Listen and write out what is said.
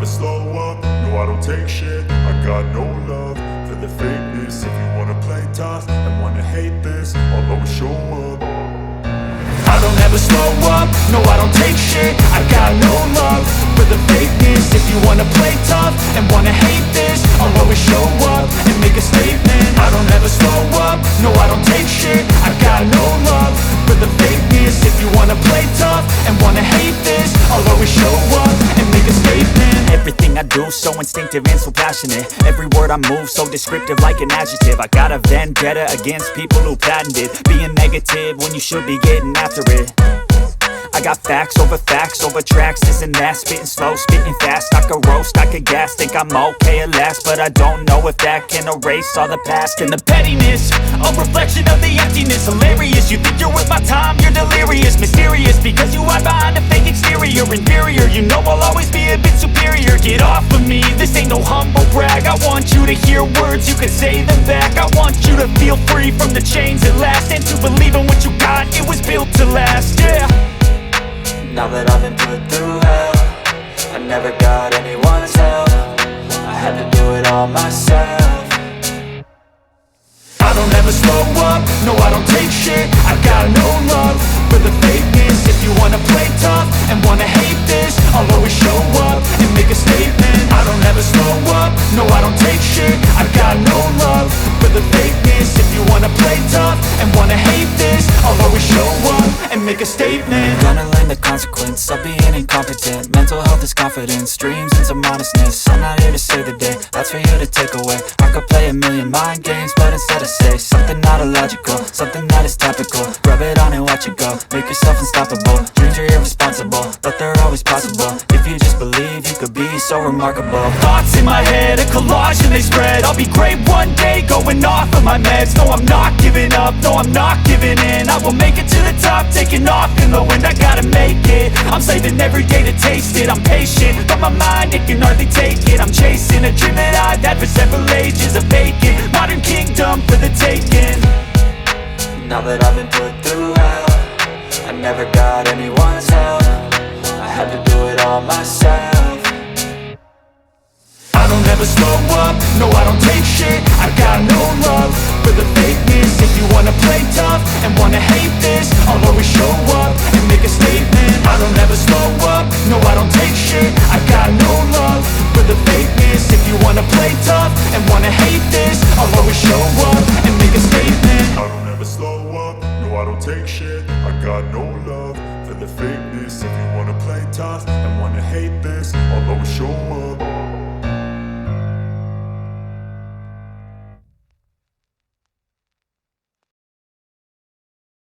slow up, no I don't take shit. I got no love for the fakeness. If you wanna play tough and wanna hate this, I'll always show up. I don't ever slow up, no I don't take shit. I got no love for the fakeness. If you wanna play tough and wanna hate this, I'll always show up and make a statement. I don't ever slow up, no I don't take shit. I got no love for the fakeness. If you wanna play tough and wanna hate this, I'll always show up and make a statement. Everything I do so instinctive and so passionate. Every word I move so descriptive like an adjective. I got a vendetta against people who patented being negative when you should be getting after it. I got facts over tracks, this and that. Spitting slow, spitting fast, I could roast, I could gas. Think I'm okay at last, but I don't know if that can erase all the past. And the pettiness, a reflection of the emptiness. Hilarious, you think you're worth my time, you're delirious. Mysterious, because you hide behind a fake exterior. Inferior, you know I'll always be a bit superior. Get off of me, this ain't no humble brag. I want you to hear words, you can say them back. I want you to feel free from the chains at last, and to believe in what you got, it was built to last, yeah. Now that I've been put through hell, I never got anyone's help. I had to do it all myself. I don't ever slow up, no I don't take shit. I got no love for the fakeness. If you wanna play tough and wanna hate this, I'll always show up and make a statement. I don't ever slow up, no I don't take shit. I got no love for the fakeness. If you wanna play tough and wanna hate this, I'll always show up and make a statement. Gonna learn the consequence of being incompetent. Mental health is confidence, dreams and some honestness. I'm not here to save the day, that's for you to take away. I could play a million mind games, but instead I say something not illogical, something that is topical. Rub it on and watch it go, make yourself unstoppable. Dreams are irresponsible, but they're always possible. If you just believe, you could be so remarkable. Thoughts in my head, a collage and they spread. I'll be great one day, going off of my meds. No, I'm not giving up, no, I'm not giving in. I will make it to the top, taking off in the wind. I gotta make it, I'm saving every day to taste it. I'm patient, but my mind, it can hardly take it. I'm chasing a dream that I've had for several ages. A vacant, modern kingdom for the taking. Now that I've been put through hell, I never got anyone's help. I had to do it all myself. I don't ever slow up, no I don't take shit. I got no love for the fakeness. If you wanna play tough and wanna hate this, I'll always show up and make a statement. I don't ever slow up, no I don't take shit. I got no love for the fakeness. If you wanna play tough and wanna hate